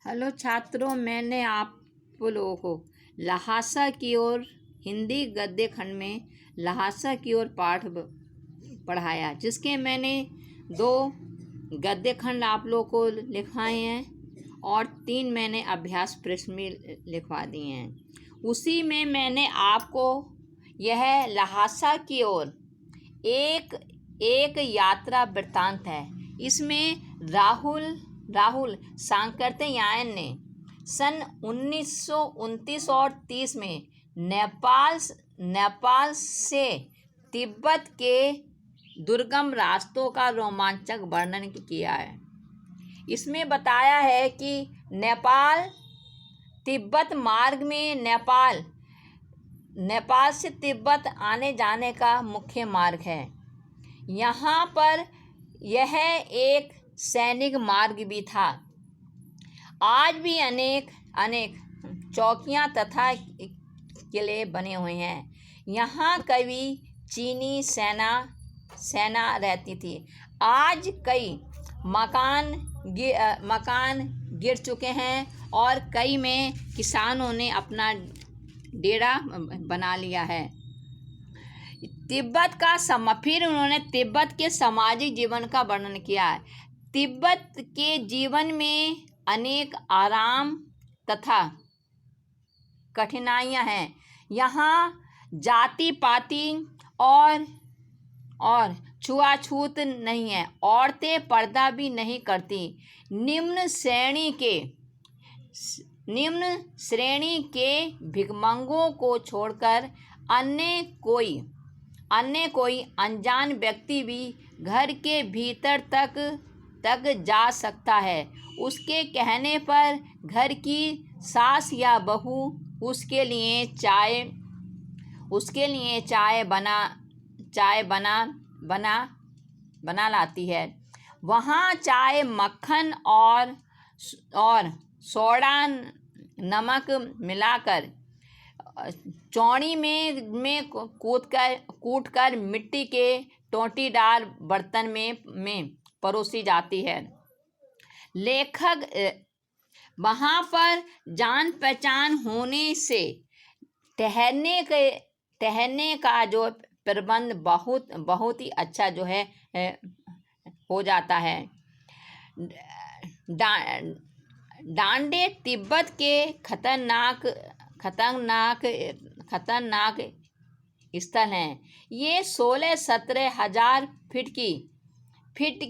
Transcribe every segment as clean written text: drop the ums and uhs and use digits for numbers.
Hello छात्रों, मैंने आप लोगों को लहासा की ओर हिंदी गद्य खंड में लहासा की ओर पाठ पढ़ाया, जिसके मैंने 2 गद्य खंड आप लोगों को लिखवाए हैं और 3 मैंने अभ्यास प्रश्न में लिखवा दिए हैं। उसी में मैंने आपको यह लहासा की ओर एक यात्रा वृत्तांत है। इसमें राहुल सांकृत्यायन ने सन 1929 और 30 में नेपाल से तिब्बत के दुर्गम रास्तों का रोमांचक वर्णन किया है। इसमें बताया है कि नेपाल तिब्बत मार्ग में नेपाल से तिब्बत आने जाने का मुख्य मार्ग है। यहाँ पर यह एक सैनिक मार्ग भी था। आज भी अनेक चौकियाँ तथा किले बने हुए हैं। यहाँ कभी चीनी सेना रहती थी। आज कई मकान गिर चुके हैं और कई में किसानों ने अपना डेरा बना लिया है। फिर उन्होंने तिब्बत के सामाजिक जीवन का वर्णन किया है। तिब्बत के जीवन में अनेक आराम तथा कठिनाइयां हैं। यहाँ जाति पाति और छुआछूत नहीं है। औरतें पर्दा भी नहीं करती। निम्न श्रेणी के भिखमंगों को छोड़कर अन्य कोई अनजान व्यक्ति भी घर के भीतर तक जा सकता है। उसके कहने पर घर की सास या बहू उसके लिए चाय बना लाती है। वहाँ चाय मक्खन और सोडा नमक मिलाकर चौड़ी में कूटकर मिट्टी के टोंटीदार बर्तन में परोसी जाती है। लेखक वहाँ पर जान पहचान होने से ठहरने का जो प्रबंध बहुत ही अच्छा जो है हो जाता है। डांडे तिब्बत के खतरनाक स्थल हैं। ये 16-17 हजार फीट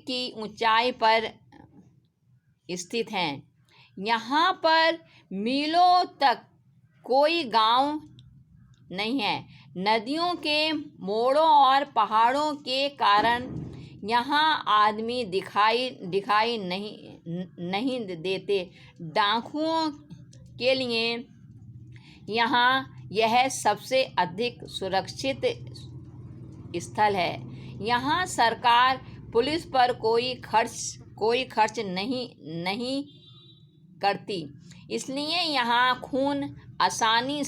की ऊंचाई पर स्थित हैं। यहाँ पर मीलों तक कोई गांव नहीं है। नदियों के मोड़ों और पहाड़ों के कारण यहाँ आदमी दिखाई नहीं देते। डाकुओं के लिए यहाँ यह सबसे अधिक सुरक्षित स्थल है। यहाँ सरकार पुलिस पर कोई खर्च नहीं करती, इसलिए यहाँ खून आसानी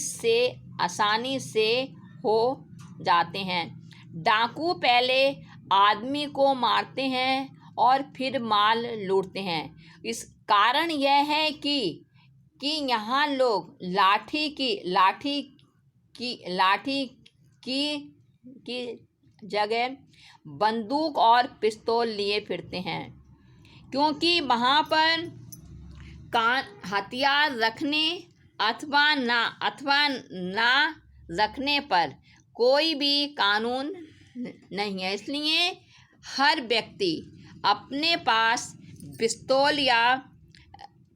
से हो जाते हैं। डाकू पहले आदमी को मारते हैं और फिर माल लूटते हैं। इस कारण यह है कि यहाँ लोग लाठी की जगह बंदूक और पिस्तौल लिए फिरते हैं, क्योंकि वहाँ पर हथियार रखने अथवा ना रखने पर कोई भी कानून नहीं है। इसलिए हर व्यक्ति अपने पास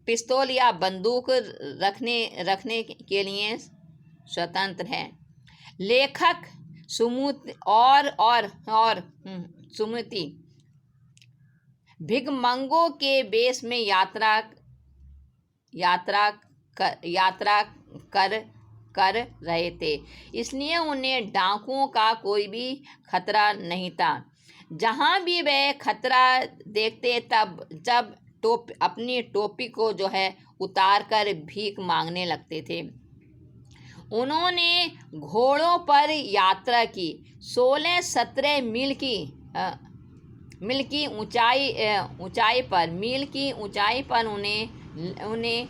पिस्तौल या बंदूक रखने के लिए स्वतंत्र है। लेखक सुमति भिखमंगों के वेश में यात्रा कर रहे थे, इसलिए उन्हें डाकुओं का कोई भी खतरा नहीं था। जहाँ भी वे खतरा देखते जब अपनी टोपी को जो है उतार कर भीख मांगने लगते थे। उन्होंने घोड़ों पर यात्रा की। 16-17 मील की ऊंचाई पर उन्हें उन्हें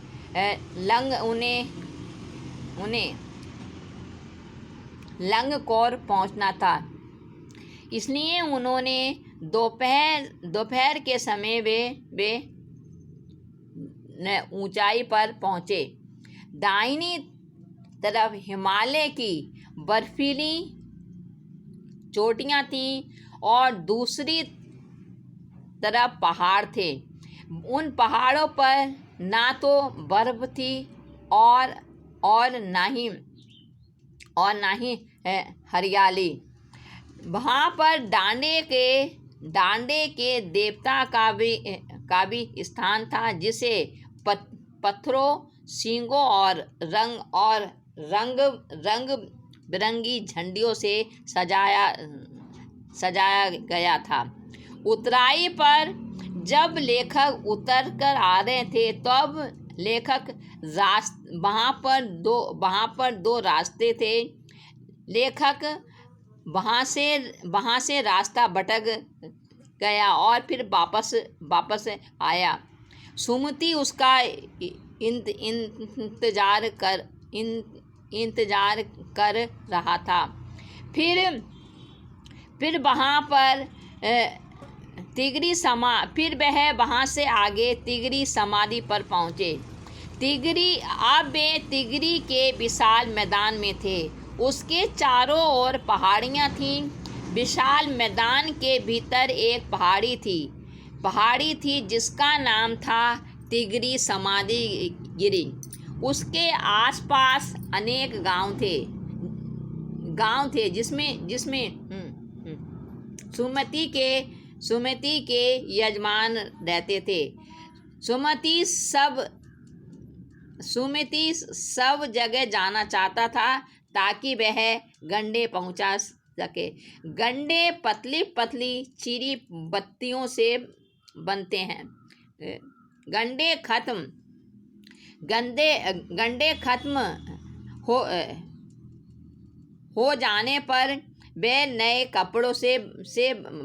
लंगकोर पहुंचना था। इसलिए उन्होंने दोपहर के समय वे ऊंचाई पर पहुंचे। दाहिनी तरफ हिमालय की बर्फीली चोटियां थीं और दूसरी तरफ पहाड़ थे। उन पहाड़ों पर ना तो बर्फ थी और ना ही हरियाली। वहाँ पर डांडे के देवता का भी स्थान था, जिसे पत्थरों, सींगों और रंग बिरंगी झंडियों से सजाया गया था। उतराई पर जब लेखक उतर कर आ रहे थे, तब लेखक वहाँ पर दो रास्ते थे। लेखक वहाँ से रास्ता भटक गया और फिर वापस आया। सुमति उसका इंतजार कर रहा था। फिर वह वहाँ से आगे तिगरी समाधि पर पहुँचे। अब वे तिगरी के विशाल मैदान में थे। उसके चारों ओर पहाड़ियाँ थीं। विशाल मैदान के भीतर एक पहाड़ी थी जिसका नाम था तिगरी समाधि गिरी। उसके आसपास अनेक गांव थे जिसमें सुमति के यजमान रहते थे। सुमति सब जगह जाना चाहता था ताकि वह गंडे पहुंचा सके। गंडे पतली पतली चीरी बत्तियों से बनते हैं। गंडे खत्म हो जाने पर वे नए कपड़ों से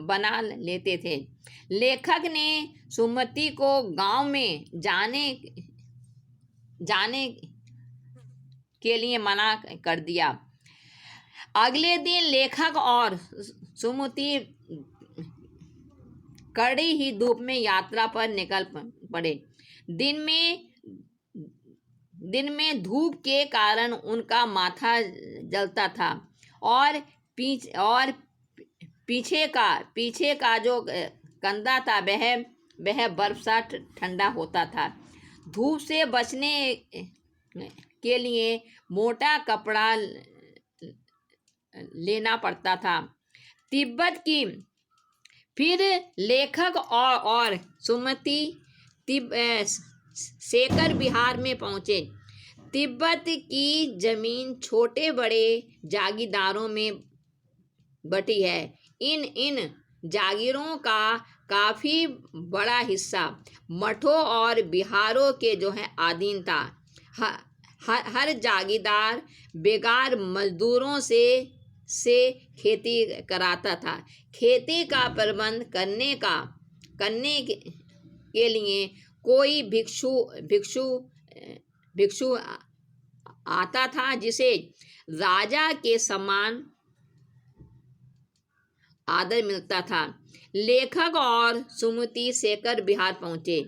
बना लेते थे। लेखक ने सुमति को गांव में जाने के लिए मना कर दिया। अगले दिन लेखक और सुमति कड़ी ही धूप में यात्रा पर निकल पड़े। दिन में धूप के कारण उनका माथा जलता था और पीछे का जो कंधा था वह बर्फ सा ठंडा होता था। धूप से बचने के लिए मोटा कपड़ा लेना पड़ता था। तिब्बत की फिर लेखक और सुमति शेखर बिहार में पहुंचे। तिब्बत की जमीन छोटे बड़े जागीरदारों में बटी है। इन जागीरों का काफी बड़ा हिस्सा मठों और बिहारों के जो है अधीन था। हर जागीरदार बेगार मजदूरों से खेती कराता था। खेती का प्रबंध करने के लिए कोई भिक्षु आता था, जिसे राजा के समान आदर मिलता था। लेखक और सुमति शेखर बिहार पहुंचे।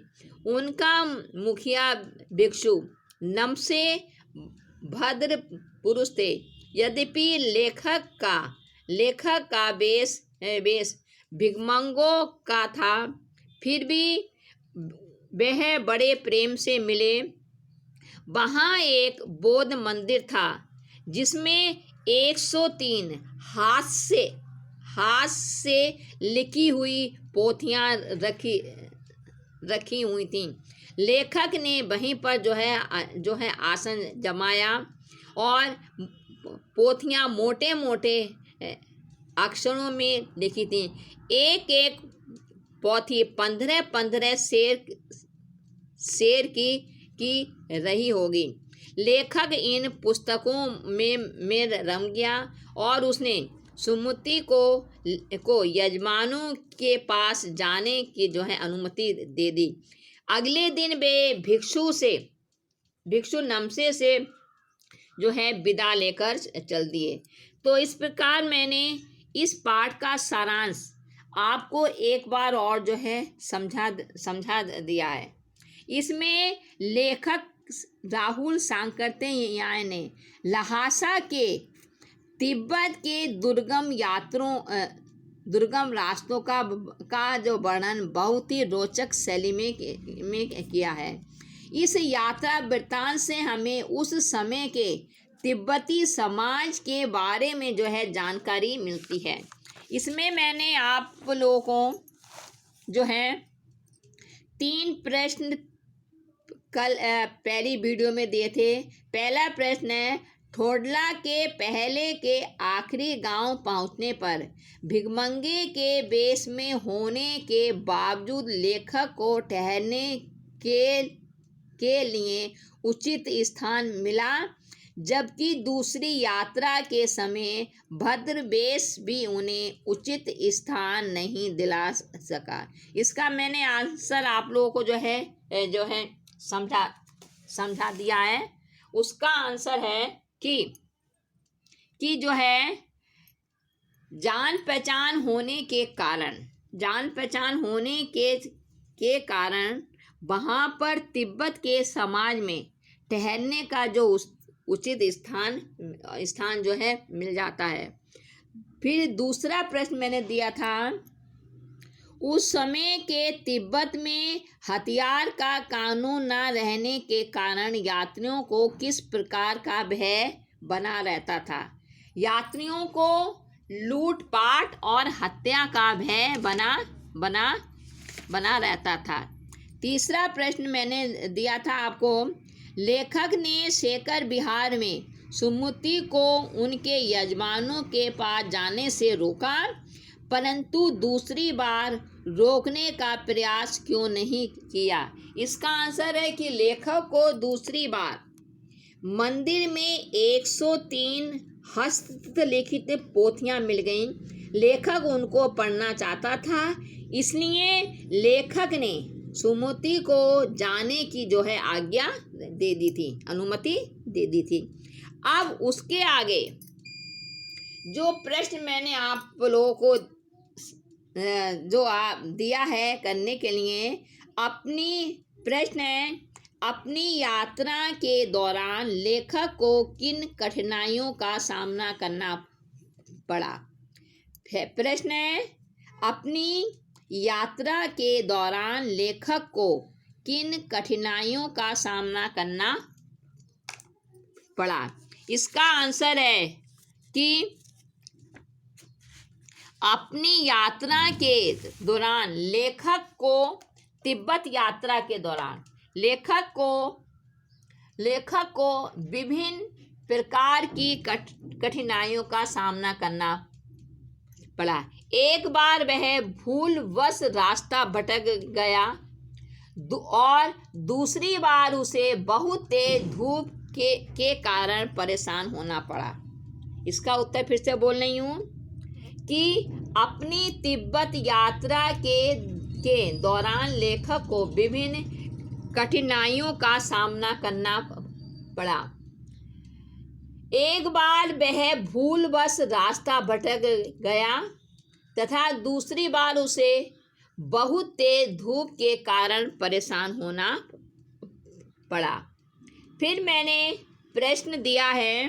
उनका मुखिया भिक्षु नमसे भद्र पुरुष थे। यद्यपि लेखक का वेश भिक्षुओं का था, फिर भी वह बड़े प्रेम से मिले। वहाँ एक बौद्ध मंदिर था जिसमें 103 हाथ से लिखी हुई पोथियाँ रखी हुई थीं। लेखक ने वहीं पर जो है आसन जमाया और पोथियाँ मोटे मोटे अक्षरों में लिखी थीं। एक पोथी 15 शेर की रही होगी। लेखक इन पुस्तकों में रम गया और उसने सुमति को यजमानों के पास जाने की जो है अनुमति दे दी। अगले दिन वे भिक्षु नमसे से जो है विदा लेकर चल दिए। तो इस प्रकार मैंने इस पाठ का सारांश आपको एक बार और जो है समझा दिया है। इसमें लेखक राहुल सांकृत्यायन ने ल्हासा के तिब्बत के दुर्गम रास्तों का जो वर्णन बहुत ही रोचक शैली में किया है। इस यात्रा वृत्तांत से हमें उस समय के तिब्बती समाज के बारे में जो है जानकारी मिलती है। इसमें मैंने आप लोगों को जो है 3 प्रश्न कल पहली वीडियो में दिए थे। पहला प्रश्न है, ठोडला के पहले के आखिरी गांव पहुंचने पर भिखमंगे के वेश में होने के बावजूद लेखक को ठहरने के लिए उचित स्थान मिला, जबकि दूसरी यात्रा के समय भद्र वेश भी उन्हें उचित स्थान नहीं दिला सका। इसका मैंने आंसर आप लोगों को जो है समझा दिया है। उसका आंसर है कि जो है जान पहचान होने के कारण वहाँ पर तिब्बत के समाज में ठहरने का जो उचित स्थान जो है मिल जाता है। फिर दूसरा प्रश्न मैंने दिया था, उस समय के तिब्बत में हथियार का कानून न रहने के कारण यात्रियों को किस प्रकार का भय बना रहता था। यात्रियों को लूटपाट और हत्या का भय बना रहता था। तीसरा प्रश्न मैंने दिया था आपको, लेखक ने शेखर विहार में सुमति को उनके यजमानों के पास जाने से रोका, परंतु दूसरी बार रोकने का प्रयास क्यों नहीं किया। इसका आंसर है कि लेखक को दूसरी बार मंदिर में 103 हस्तलिखित पोथियां मिल गईं। लेखक उनको पढ़ना चाहता था, इसलिए लेखक ने सुमति को जाने की जो है आज्ञा दे दी थी, अनुमति दे दी थी। अब उसके आगे जो प्रश्न मैंने आप लोगों को जो दिया है करने के लिए, प्रश्न है, अपनी यात्रा के दौरान लेखक को किन कठिनाइयों का सामना करना पड़ा। प्रश्न है, अपनी यात्रा के दौरान लेखक को किन कठिनाइयों का सामना करना पड़ा। इसका आंसर है कि अपनी यात्रा के दौरान लेखक को तिब्बत यात्रा के दौरान लेखक को विभिन्न प्रकार की कठिनाइयों का सामना करना पड़ा। एक बार वह भूलवश रास्ता भटक गया और दूसरी बार उसे बहुत तेज धूप के कारण परेशान होना पड़ा। इसका उत्तर फिर से बोल रही हूँ कि अपनी तिब्बत यात्रा के दौरान लेखक को विभिन्न कठिनाइयों का सामना करना पड़ा। एक बार वह भूलवश रास्ता भटक गया तथा दूसरी बार उसे बहुत तेज धूप के कारण परेशान होना पड़ा। फिर मैंने प्रश्न दिया है,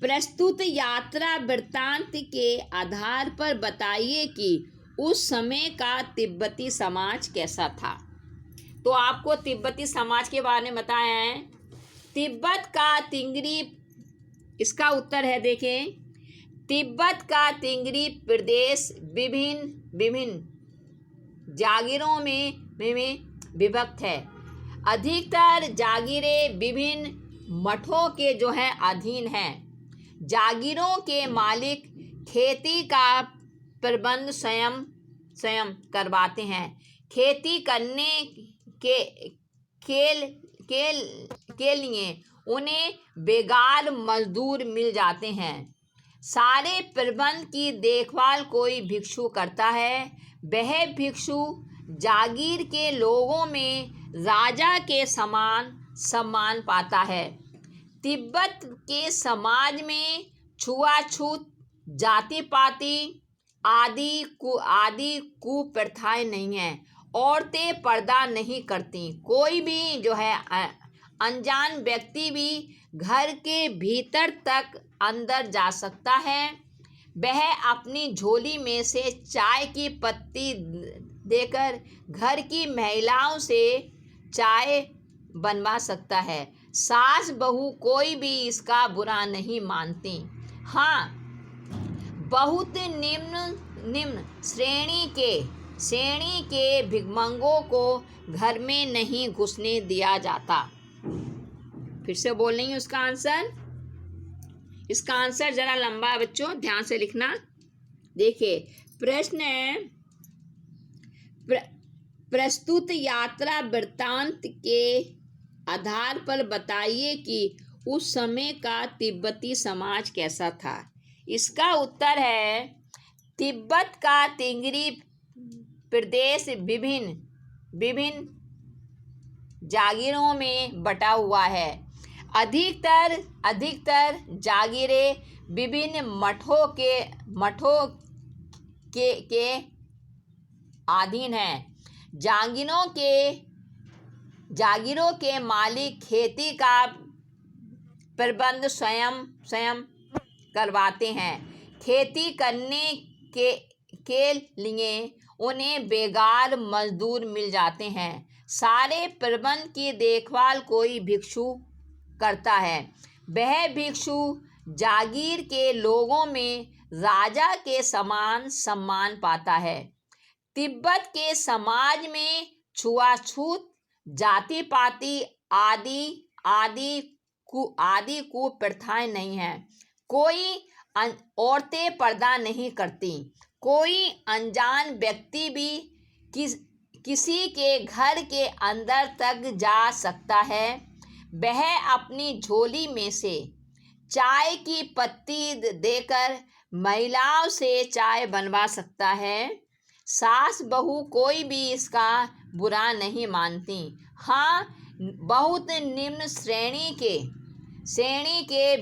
प्रस्तुत यात्रा वृत्तांत के आधार पर बताइए कि उस समय का तिब्बती समाज कैसा था। तो आपको तिब्बती समाज के बारे में बताया है। तिब्बत का तिंगरी, इसका उत्तर है देखें, तिब्बत का तिंगरी प्रदेश विभिन्न जागीरों में विभक्त है। अधिकतर जागीरें विभिन्न मठों के जो है अधीन हैं। जागीरों के मालिक खेती का प्रबंध स्वयं करवाते हैं। खेती करने के लिए उन्हें बेगार मजदूर मिल जाते हैं। सारे प्रबंध की देखभाल कोई भिक्षु करता है। वह भिक्षु जागीर के लोगों में राजा के समान सम्मान पाता है। तिब्बत के समाज में छुआछूत, जाति पाति आदि कुप्रथाएं नहीं हैं। औरतें पर्दा नहीं करती। कोई भी जो है अनजान व्यक्ति भी घर के भीतर तक अंदर जा सकता है। वह अपनी झोली में से चाय की पत्ती देकर घर की महिलाओं से चाय बनवा सकता है। सास बहू कोई भी इसका बुरा नहीं मानती। हाँ, बहुत निम्न श्रेणी के भिखमंगों को घर में नहीं घुसने दिया जाता। फिर से बोल रही हूँ उसका आंसर। इसका आंसर जरा लंबा है बच्चों, ध्यान से लिखना। देखिए प्रश्न है, प्रस्तुत यात्रा वृत्तांत के आधार पर बताइए कि उस समय का तिब्बती समाज कैसा था। इसका उत्तर है, तिब्बत का तिंगरी प्रदेश विभिन्न जागीरों में बटा हुआ है। अधिकतर जागीरें विभिन्न मठों के अधीन हैं। जागीरों के मालिक खेती का प्रबंध स्वयं करवाते हैं। खेती करने के लिए उन्हें बेगार मजदूर मिल जाते हैं। सारे प्रबंध की देखभाल कोई भिक्षु करता है। वह भिक्षु जागीर के लोगों में राजा के समान सम्मान पाता है। तिब्बत के समाज में छुआछूत, जाति पाति आदि कुप्रथाएं नहीं हैं। कोई औरतें पर्दा नहीं करती। कोई अनजान व्यक्ति भी किसी के घर के अंदर तक जा सकता है। वह अपनी झोली में से चाय की पत्ती देकर महिलाओं से चाय बनवा सकता है। सास बहू कोई भी इसका बुरा नहीं मानती। हाँ, बहुत निम्न श्रेणी के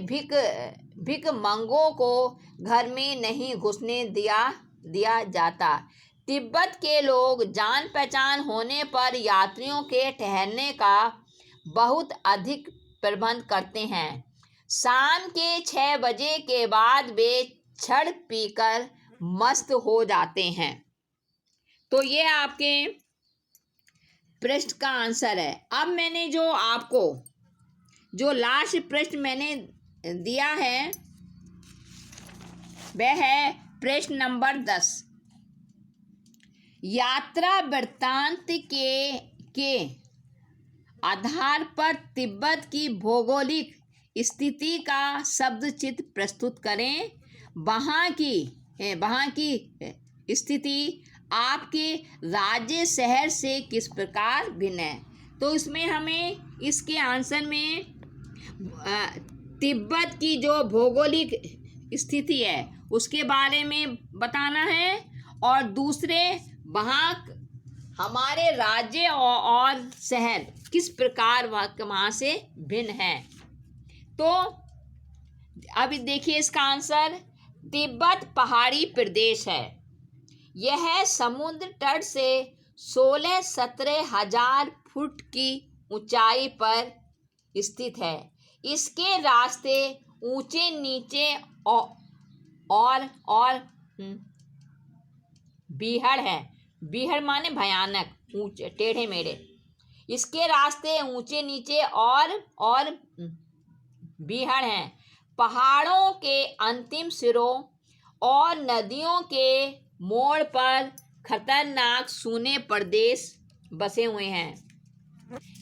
भिखमंगों को घर में नहीं घुसने दिया जाता। तिब्बत के लोग जान पहचान होने पर यात्रियों के ठहरने का बहुत अधिक प्रबंध करते हैं। शाम के 6 बजे के बाद वे छड़ पीकर मस्त हो जाते हैं। तो ये आपके प्रश्न का आंसर है। अब मैंने जो लास्ट प्रश्न मैंने दिया है वह है प्रश्न नंबर 10। यात्रा वृत्तांत के आधार पर तिब्बत की भौगोलिक स्थिति का शब्द चित्र प्रस्तुत करें। वहाँ की स्थिति आपके राज्य शहर से किस प्रकार भिन्न है। तो इसमें हमें इसके आंसर में तिब्बत की जो भौगोलिक स्थिति है उसके बारे में बताना है, और दूसरे वहाँ हमारे राज्य और शहर किस प्रकार वहाँ से भिन्न है। तो अभी देखिए इसका आंसर, तिब्बत पहाड़ी प्रदेश है। यह समुद्र तट से 16-17 हजार फुट की ऊंचाई पर स्थित है। इसके रास्ते ऊंचे नीचे और बीहड़ है। बीहड़ माने भयानक, ऊंचे टेढ़े मेढ़े। इसके रास्ते ऊंचे नीचे और बीहड़ हैं। पहाड़ों के अंतिम सिरों और नदियों के मोड़ पर खतरनाक सूने प्रदेश बसे हुए हैं।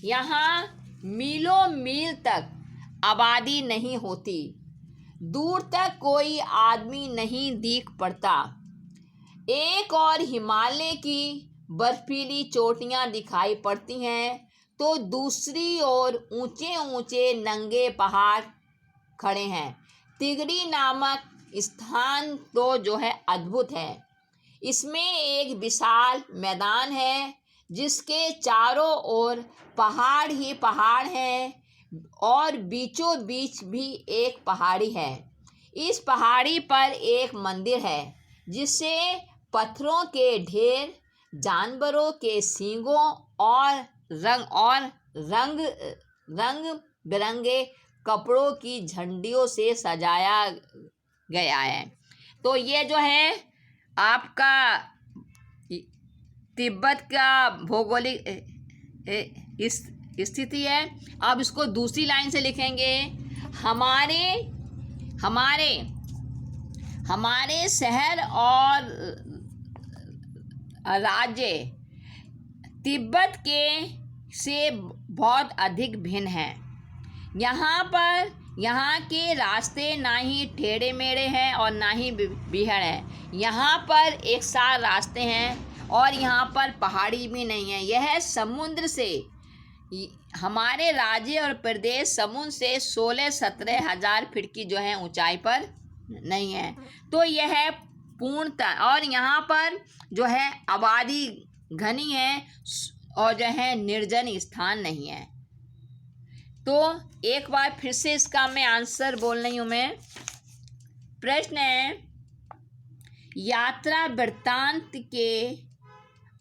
यहाँ मीलों मील तक आबादी नहीं होती। दूर तक कोई आदमी नहीं दिख पड़ता। एक और हिमालय की बर्फीली चोटियाँ दिखाई पड़ती हैं, तो दूसरी ओर ऊंचे ऊंचे नंगे पहाड़ खड़े हैं। तिगरी नामक स्थान तो जो है अद्भुत है। इसमें एक विशाल मैदान है जिसके चारों ओर पहाड़ ही पहाड़ हैं और बीचों बीच भी एक पहाड़ी है। इस पहाड़ी पर एक मंदिर है जिसे पत्थरों के ढेर, जानवरों के सींगों और रंग रंग बिरंगे कपड़ों की झंडियों से सजाया गया है। तो ये जो है आपका तिब्बत का भौगोलिक स्थिति है। अब इसको दूसरी लाइन से लिखेंगे। हमारे हमारे हमारे शहर और राज्य तिब्बत के से बहुत अधिक भिन्न हैं। यहाँ के रास्ते ना ही टेढ़े मेढ़े हैं और ना ही बीहड़ है। यहाँ पर एक साथ रास्ते हैं और यहाँ पर पहाड़ी भी नहीं है। यह समुद्र से हमारे राज्य और प्रदेश समुद्र से 16-17 हज़ार फीट की जो है ऊंचाई पर नहीं है। तो यह पूर्णतः, और यहाँ पर जो है आबादी घनी है और जो है निर्जन स्थान नहीं है। तो एक बार फिर से इसका मैं आंसर बोल रही हूँ मैं। प्रश्न है, यात्रा वृत्तांत के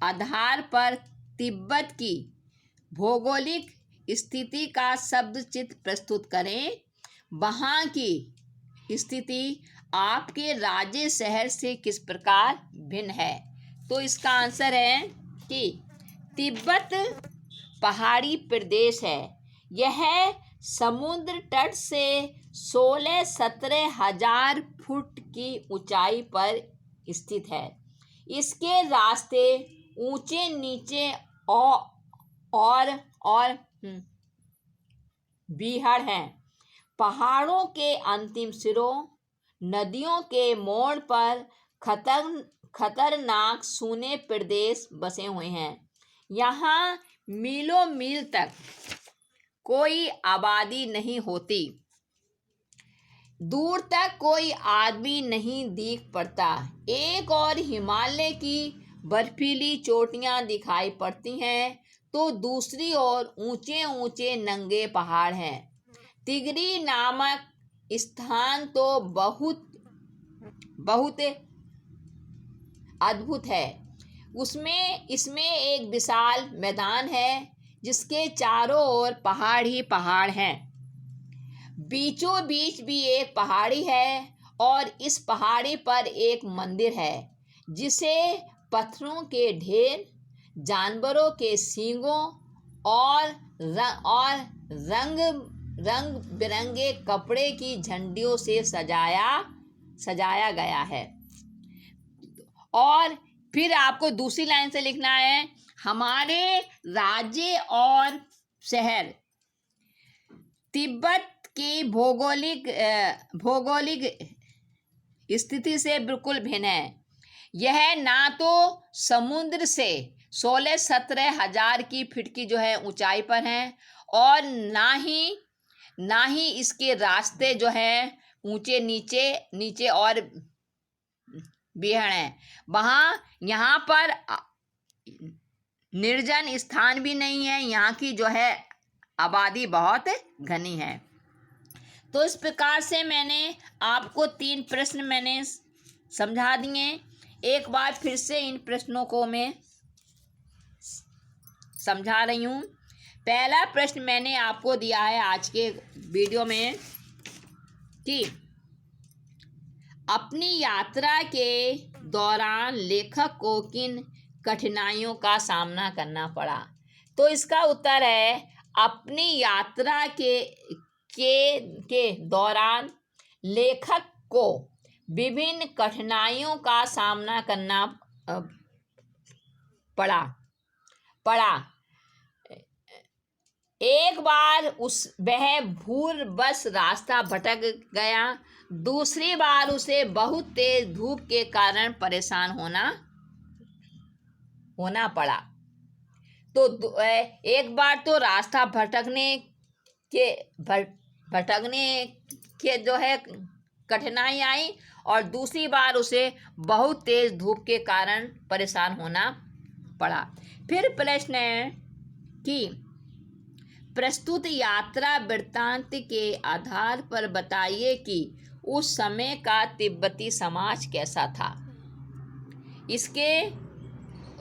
आधार पर तिब्बत की भौगोलिक स्थिति का शब्द चित्र प्रस्तुत करें। वहाँ की स्थिति आपके राज्य शहर से किस प्रकार भिन्न है। तो इसका आंसर है कि तिब्बत पहाड़ी प्रदेश है। यह समुद्र तट से 16-17 हज़ार फुट की ऊंचाई पर स्थित है। इसके रास्ते ऊंचे नीचे और बीहड़ हैं। पहाड़ों के अंतिम सिरों, नदियों के मोड़ पर खतरनाक सूने प्रदेश बसे हुए हैं। यहाँ मीलों मील तक कोई आबादी नहीं होती। दूर तक कोई आदमी नहीं दिख पड़ता। एक और हिमालय की बर्फीली चोटियां दिखाई पड़ती हैं तो दूसरी ओर ऊंचे ऊंचे नंगे पहाड़ हैं। तिगरी नामक स्थान तो बहुत अद्भुत है। इसमें एक विशाल मैदान है जिसके चारों ओर पहाड़ ही पहाड़ हैं। बीचों बीच भी एक पहाड़ी है और इस पहाड़ी पर एक मंदिर है जिसे पत्थरों के ढेर, जानवरों के सींगों और रंग बिरंगे कपड़े की झंडियों से सजाया गया है। और फिर आपको दूसरी लाइन से लिखना है, हमारे राज्य और शहर तिब्बत की भौगोलिक स्थिति से बिल्कुल भिन्न है। यह ना तो समुद्र से 16-17 हज़ार की फीट की जो है ऊंचाई पर है और ना ही इसके रास्ते जो है ऊंचे नीचे और बीहड़ हैं। यहाँ पर निर्जन स्थान भी नहीं है। यहाँ की जो है आबादी बहुत घनी है। तो इस प्रकार से मैंने आपको 3 प्रश्न मैंने समझा दिए। एक बार फिर से इन प्रश्नों को मैं समझा रही हूँ। पहला प्रश्न मैंने आपको दिया है आज के वीडियो में कि अपनी यात्रा के दौरान लेखक को किन कठिनाइयों का सामना करना पड़ा। तो इसका उत्तर है, अपनी यात्रा के दौरान लेखक को विभिन्न कठिनाइयों का सामना करना पड़ा। एक बार वह भूलवश रास्ता भटक गया। दूसरी बार उसे बहुत तेज धूप के कारण परेशान होना पड़ा। तो एक बार तो रास्ता भटकने के जो है कठिनाई आई और दूसरी बार उसे बहुत तेज धूप के कारण परेशान होना पड़ा। फिर प्रश्न है कि प्रस्तुत यात्रा वृत्तांत के आधार पर बताइए कि उस समय का तिब्बती समाज कैसा था।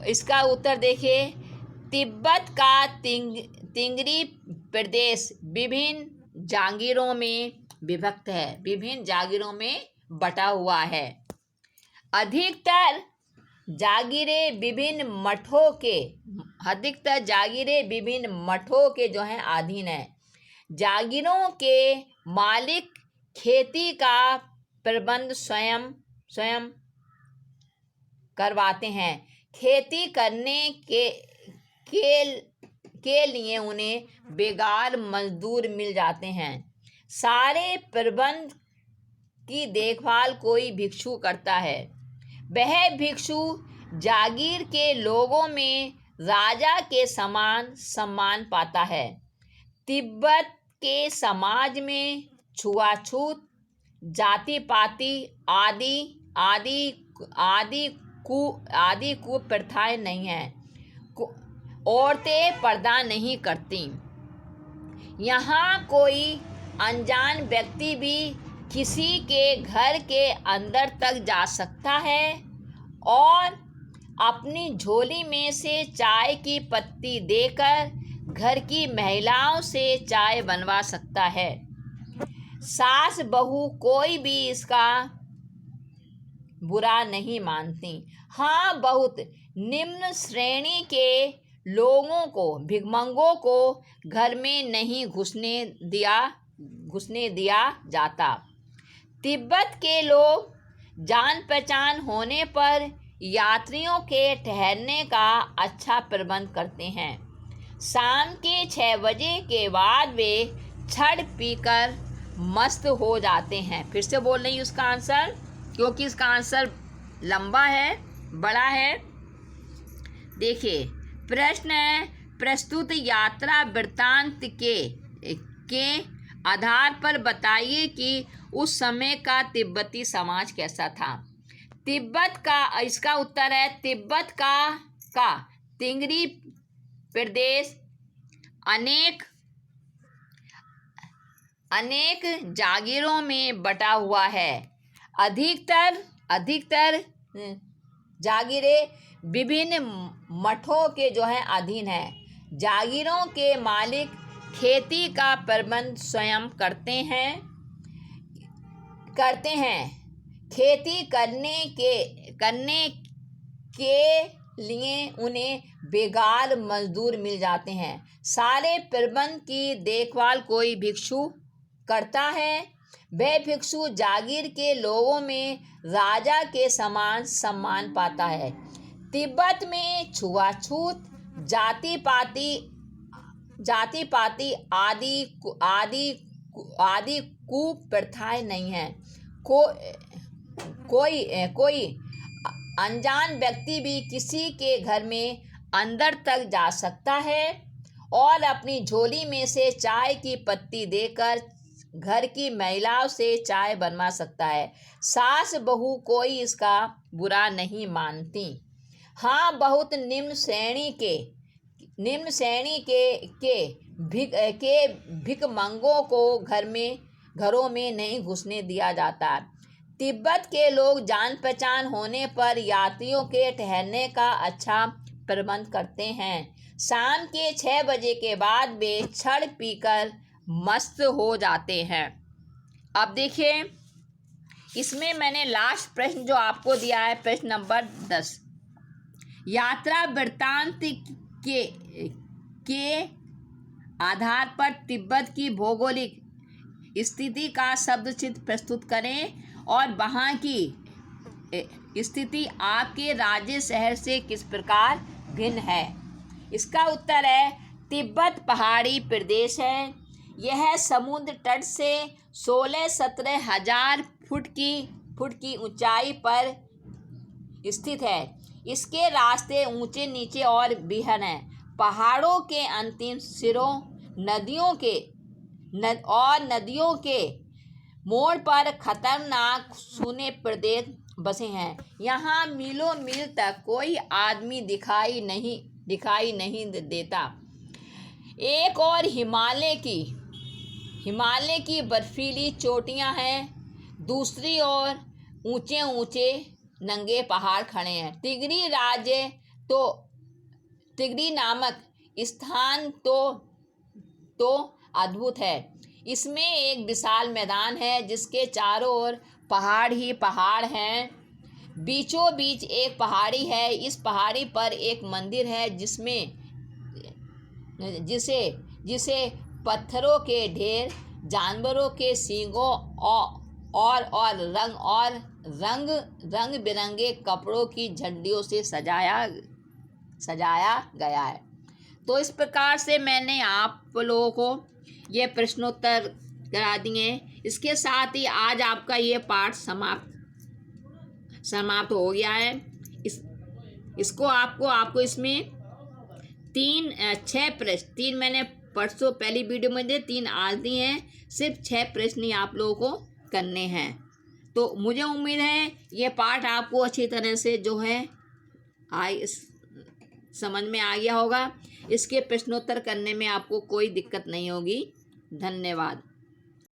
इसका उत्तर देखिए। तिब्बत का तिंगरी प्रदेश विभिन्न जागीरों में विभक्त है, विभिन्न जागीरों में बटा हुआ है। अधिकतर जागीरें विभिन्न मठों के जो है अधीन है। जागीरों के मालिक खेती का प्रबंध स्वयं करवाते हैं। खेती करने के लिए उन्हें बेगार मजदूर मिल जाते हैं। सारे प्रबंध की देखभाल कोई भिक्षु करता है। वह भिक्षु जागीर के लोगों में राजा के समान सम्मान पाता है। तिब्बत के समाज में छुआछूत, जाति पाति आदि कुप्रथाएं नहीं हैं। औरतें पर्दा नहीं करती। यहाँ कोई अनजान व्यक्ति भी किसी के घर के अंदर तक जा सकता है और अपनी झोली में से चाय की पत्ती देकर घर की महिलाओं से चाय बनवा सकता है। सास बहू कोई भी इसका बुरा नहीं मानती। हाँ, बहुत निम्न श्रेणी के लोगों को, भिक्षुओं को घर में नहीं घुसने दिया जाता। तिब्बत के लोग जान पहचान होने पर यात्रियों के ठहरने का अच्छा प्रबंध करते हैं। शाम के 6 बजे के बाद वे छड़ पीकर मस्त हो जाते हैं। फिर से बोल रही हूँ उसका आंसर, क्योंकि इसका आंसर लंबा है, बड़ा है। देखिए, प्रश्न है प्रस्तुत यात्रा वृत्तांत के आधार पर बताइए कि उस समय का तिब्बती समाज कैसा था। इसका उत्तर है तिब्बत का तिंगरी प्रदेश अनेक जागीरों में बटा हुआ है। अधिकतर जागीरें विभिन्न मठों के जो है अधीन है। जागीरों के मालिक खेती का प्रबंध स्वयं करते हैं। खेती करने के लिए उन्हें बेगार मजदूर मिल जाते हैं। सारे प्रबंध की देखभाल कोई भिक्षु करता है। वह भिक्षु जागीर के लोगों में राजा के समान सम्मान पाता है। तिब्बत में छुआछूत, जाति पाति आदि कुप्रथाएं नहीं हैं। कोई अनजान व्यक्ति भी किसी के घर में अंदर तक जा सकता है और अपनी झोली में से चाय की पत्ती देकर घर की महिलाओं से चाय बनवा सकता है। सास बहू कोई इसका बुरा नहीं मानती। हाँ, बहुत निम्न श्रेणी के भिक्षुओं को घरों में नहीं घुसने दिया जाता। तिब्बत के लोग जान पहचान होने पर यात्रियों के ठहरने का अच्छा प्रबंध करते हैं। शाम के 6 बजे के बाद वे छड़ पीकर मस्त हो जाते हैं। अब देखिए, इसमें मैंने लास्ट प्रश्न जो आपको दिया है, प्रश्न नंबर 10। यात्रा वृत्तांत के आधार पर तिब्बत की भौगोलिक स्थिति का शब्दचित्र प्रस्तुत करें और वहाँ की स्थिति आपके राज्य शहर से किस प्रकार भिन्न है। इसका उत्तर है तिब्बत पहाड़ी प्रदेश है। यह समुद्र तट से 16-17 हजार फुट की ऊंचाई पर स्थित है। इसके रास्ते ऊंचे नीचे और बिहन हैं। पहाड़ों के अंतिम सिरों नदियों के मोड़ पर खतरनाक सूने प्रदेश बसे हैं। यहाँ मीलों मील तक कोई आदमी दिखाई नहीं देता। एक और हिमालय की बर्फीली चोटियाँ हैं, दूसरी ओर ऊंचे ऊंचे नंगे पहाड़ खड़े हैं। तिगरी नामक स्थान तो अद्भुत है। इसमें एक विशाल मैदान है जिसके चारों ओर पहाड़ ही पहाड़ हैं। बीचों बीच एक पहाड़ी है। इस पहाड़ी पर एक मंदिर है जिसे पत्थरों के ढेर, जानवरों के सींगों और रंग बिरंगे कपड़ों की झंडियों से सजाया गया है। तो इस प्रकार से मैंने आप लोगों को ये प्रश्नोत्तर करा दिए। इसके साथ ही आज आपका ये पाठ समाप्त हो गया है। इसको आपको इसमें 3 मैंने परसों पहली वीडियो में दिए, 3 आज दिए हैं। सिर्फ 6 प्रश्न ही आप लोगों को करने हैं। तो मुझे उम्मीद है ये पाठ आपको अच्छी तरह से जो है समझ में आ गया होगा। इसके प्रश्नोत्तर करने में आपको कोई दिक्कत नहीं होगी। धन्यवाद।